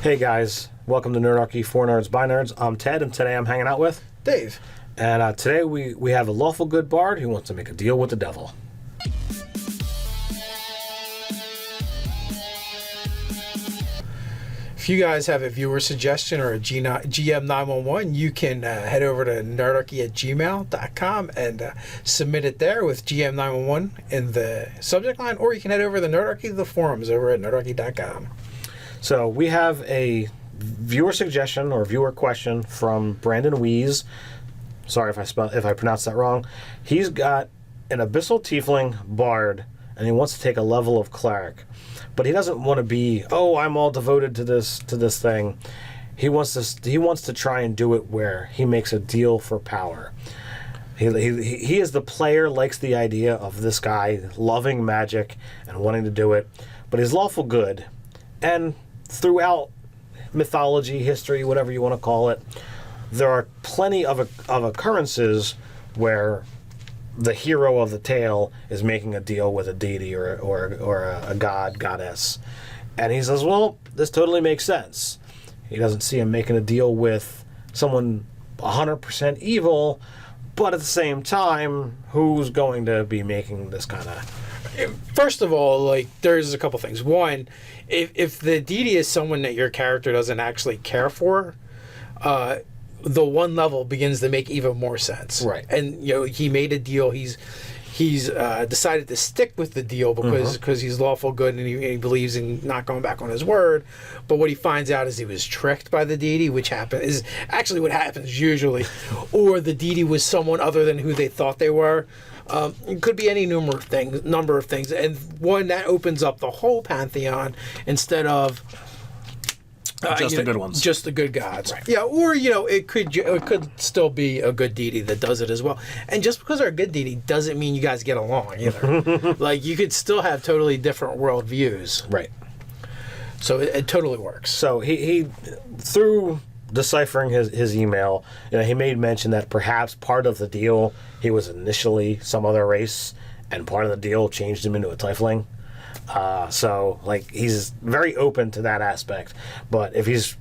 Hey guys, welcome to Nerdarchy for Nerds by Nerds. I'm Ted, and today I'm hanging out with Dave. And today we have a lawful good bard who wants to make a deal with the devil. If you guys have a viewer suggestion or a GM 911, you can head over to nerdarchy@gmail.com and submit it there with GM 911 in the subject line, or you can head over to the Nerdarchy, the forums over at nerdarchy.com. So we have a viewer suggestion or viewer question from Brandon Wees. Sorry if I pronounced that wrong. He's got an Abyssal tiefling bard, and he wants to take a level of cleric, but he doesn't want to be, I'm all devoted to this thing. He wants to try and do it where he makes a deal for power. He as the player likes the idea of this guy loving magic and wanting to do it, but he's lawful good, and throughout mythology, history, whatever you want to call it, there are plenty of occurrences where the hero of the tale is making a deal with a deity or a god, goddess. And he says, well, this totally makes sense. He doesn't see him making a deal with someone 100% evil, but at the same time, who's going to be making this kind of... First of all, there's a couple things. One, if the deity is someone that your character doesn't actually care for, the one level begins to make even more sense. Right. And he made a deal. He's decided to stick with the deal because he's lawful good and he believes in not going back on his word. But what he finds out is he was tricked by the deity, which is actually what happens usually, or the deity was someone other than who they thought they were. It could be any number of things, and one that opens up the whole pantheon instead of just the good ones, just the good gods. Right. Yeah, or it could still be a good deity that does it as well. And just because they're a good deity doesn't mean you guys get along either. You could still have totally different world views. Right. So it totally works. So he through deciphering his email, he made mention that perhaps part of the deal, he was initially some other race, and part of the deal changed him into a tiefling. So he's very open to that aspect. But if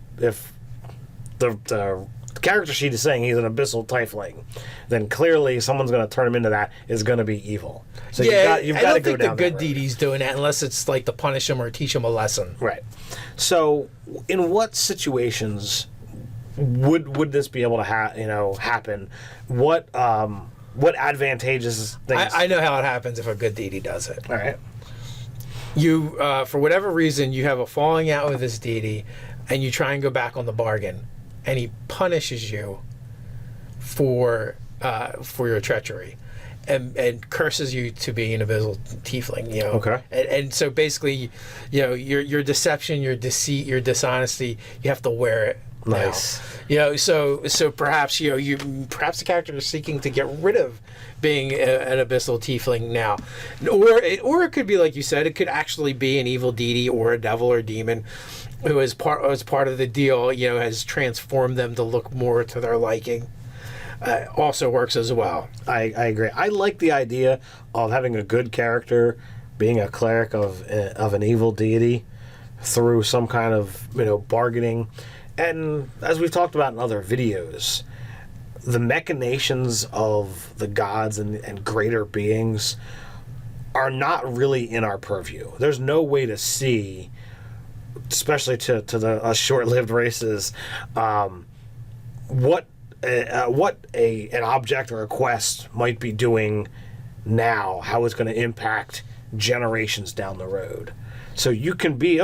the character sheet is saying he's an abyssal tiefling, then clearly someone's going to turn him into that is going to be evil. So yeah, you've I got to don't go think down the good that road. deity's doing that unless it's to punish him or teach him a lesson. Right. So in what situations would this be able to happen? What advantageous things? I know how it happens if a good deity does it. All right. You, for whatever reason, you have a falling out with this deity, and you try and go back on the bargain, and he punishes you for your treachery, and curses you to be an abyssal tiefling. Okay. And so basically, your deception, your deceit, your dishonesty, you have to wear it. Nice. Now. So perhaps perhaps the character is seeking to get rid of being an abyssal tiefling now, or it could be like you said, it could actually be an evil deity or a devil or demon who as part of the deal, has transformed them to look more to their liking. Also works as well. I agree. I like the idea of having a good character being a cleric of an evil deity through some kind of bargaining. And as we've talked about in other videos, the machinations of the gods and greater beings are not really in our purview. There's no way to see, especially to the short-lived races, what an object or a quest might be doing now, how it's going to impact generations down the road. So you can be,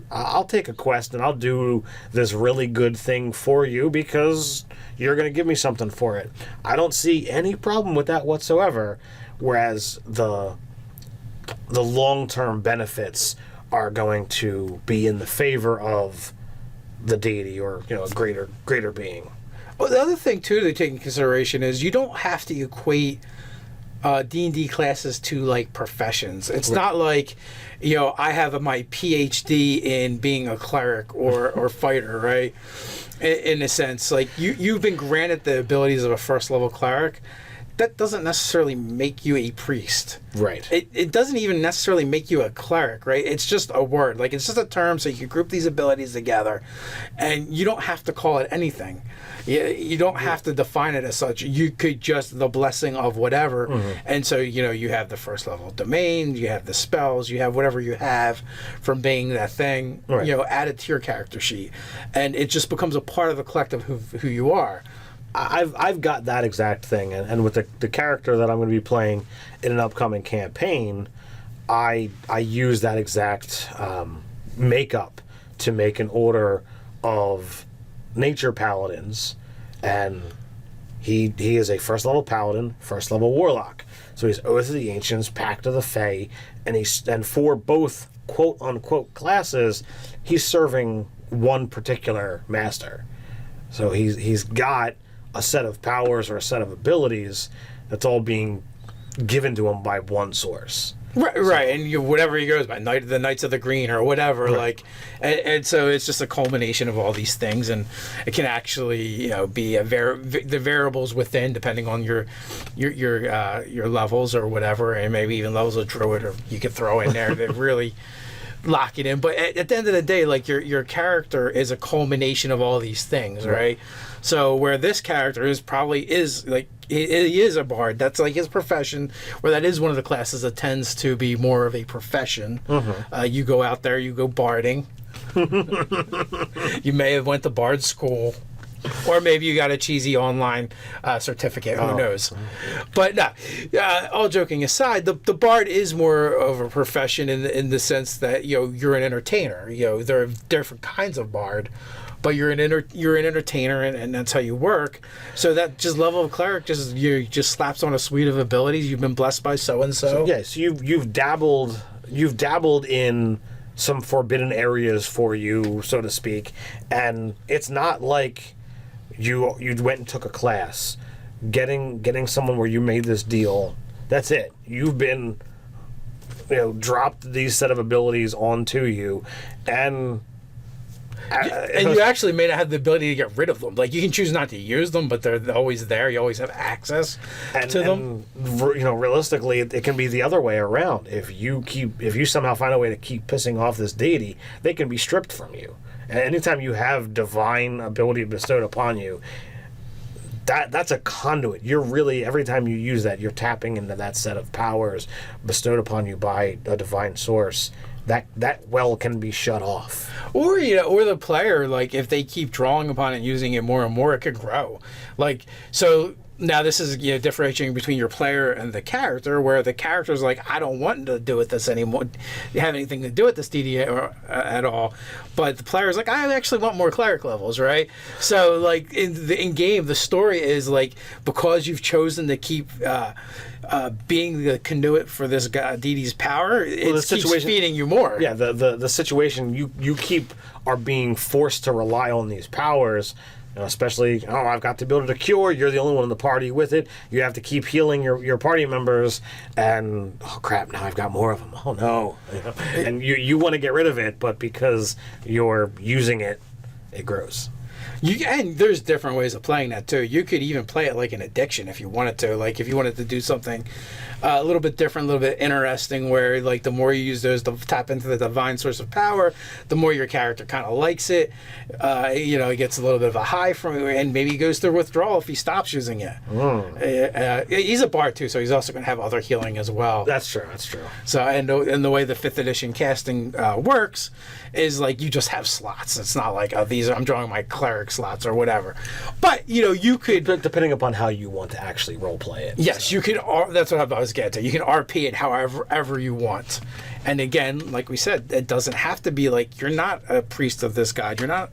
I'll take a quest and I'll do this really good thing for you because you're going to give me something for it. I don't see any problem with that whatsoever, whereas the long-term benefits are going to be in the favor of the deity or a greater being. Well, the other thing too to take into consideration is you don't have to equate D&D classes to professions. It's not like I have my PhD in being a cleric or fighter, right? In a sense, you've been granted the abilities of a first level cleric, that doesn't necessarily make you a priest. Right. It doesn't even necessarily make you a cleric, right? It's just a word. Like, it's just a term so you can group these abilities together. And you don't have to call it anything. You don't have to define it as such. You could just the blessing of whatever. And so, you have the first level domain, you have the spells, you have whatever you have from being that thing, Right. Added to your character sheet. And it just becomes a part of the collective who you are. I've got that exact thing, and with the character that I'm going to be playing in an upcoming campaign, I use that exact makeup to make an order of nature paladins, and he is a first level paladin, first level warlock. So he's Oath of the Ancients, Pact of the Fae, and for both quote unquote classes, he's serving one particular master. So he's got a set of powers or a set of abilities that's all being given to him by one source. Right, and whatever he goes by, the Knights of the Green or whatever, right. and so it's just a culmination of all these things, and it can actually, be the variables within, depending on your levels or whatever, and maybe even levels of druid, or you could throw in there that really lock it in. But at the end of the day, like your character is a culmination of all these things, right? So where this character is like he is a bard. That's like his profession. Where that is one of the classes that tends to be more of a profession. You go out there, you go barding. You may have went to bard school. Or maybe you got a cheesy online certificate. Who knows? But no, all joking aside, the bard is more of a profession in the sense that you're an entertainer. There are different kinds of bard, but you're an entertainer, and that's how you work. So that just level of cleric just slaps on a suite of abilities. You've been blessed by so and so. Yes, you've dabbled in some forbidden areas for you, so to speak, and it's not like you went and took a class, getting someone where you made this deal. That's it. You've been, dropped these set of abilities onto you, and you actually may not have the ability to get rid of them. Like, you can choose not to use them, but they're always there. You always have access to them. Realistically, it can be the other way around. If you somehow find a way to keep pissing off this deity, they can be stripped from you. And anytime you have divine ability bestowed upon you, that's a conduit. You're really, every time you use that, you're tapping into that set of powers bestowed upon you by a divine source. That well can be shut off. Or or the player, like, if they keep drawing upon it and using it more and more, it could grow. Like, so now this is differentiating between your player and the character, where the character's like, I don't want to do with this anymore, have anything to do with this DD at all. But the player's like, I actually want more cleric levels, right? So, like, in game, the story is like, because you've chosen to keep being the conduit for this deity's power, it keeps feeding you more. Yeah, the situation you keep are being forced to rely on these powers. Especially, I've got the ability to cure. You're the only one in the party with it. You have to keep healing your party members, and oh crap! Now I've got more of them. Oh no! And you want to get rid of it, but because you're using it, it grows. And there's different ways of playing that too. You could even play it like an addiction if you wanted to. Like, if you wanted to do something a little bit different, a little bit interesting, where, like, the more you use those to tap into the divine source of power, the more your character kind of likes it. He gets a little bit of a high from it, and maybe he goes through withdrawal if he stops using it. He's a bard too, so he's also going to have other healing as well. That's true. So, and the way the 5th edition casting works is, like, you just have slots. It's not like, I'm drawing my cleric slots or whatever. But you could, depending upon how you want to actually role play it. Yes, so. You could. That's what I was getting to. You can RP it however you want. And again, like we said, it doesn't have to be like, you're not a priest of this god. You're not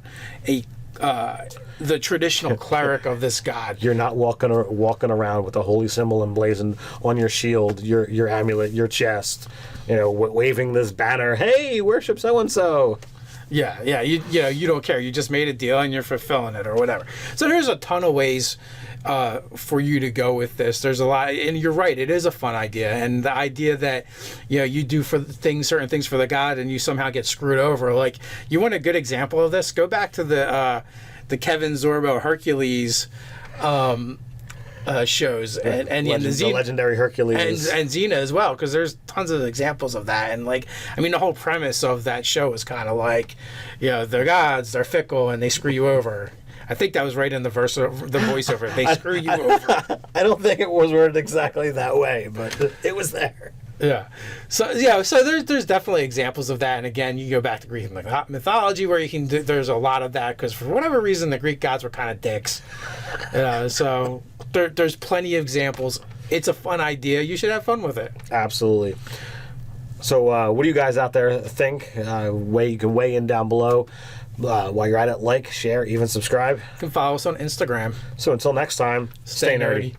the traditional cleric of this god. You're not walking around with a holy symbol emblazoned on your shield, your amulet, your chest, waving this banner. Hey, worship so and so. Yeah. You don't care. You just made a deal and you're fulfilling it or whatever. So there's a ton of ways for you to go with this. There's a lot, and you're right. It is a fun idea, and the idea that you do certain things for the god, and you somehow get screwed over. Like, you want a good example of this? Go back to the Kevin Sorbo Hercules shows, and the legendary Hercules. and Xena as well, because there's tons of examples of that. And like, I mean, the whole premise of that show is kind of like, you know, they're gods, they're fickle, and they screw you over. I think that was right in the voiceover. They screw you over. I don't think it was worded exactly that way, but it was there. Yeah. So there's definitely examples of that. And again, you go back to Greek mythology where you can there's a lot of that, because for whatever reason the Greek gods were kind of dicks. So there's plenty of examples. It's a fun idea. You should have fun with it. Absolutely. So what do you guys out there think? You can weigh in down below. While you're at it, like, share, even subscribe. You can follow us on Instagram. So until next time, stay nerdy.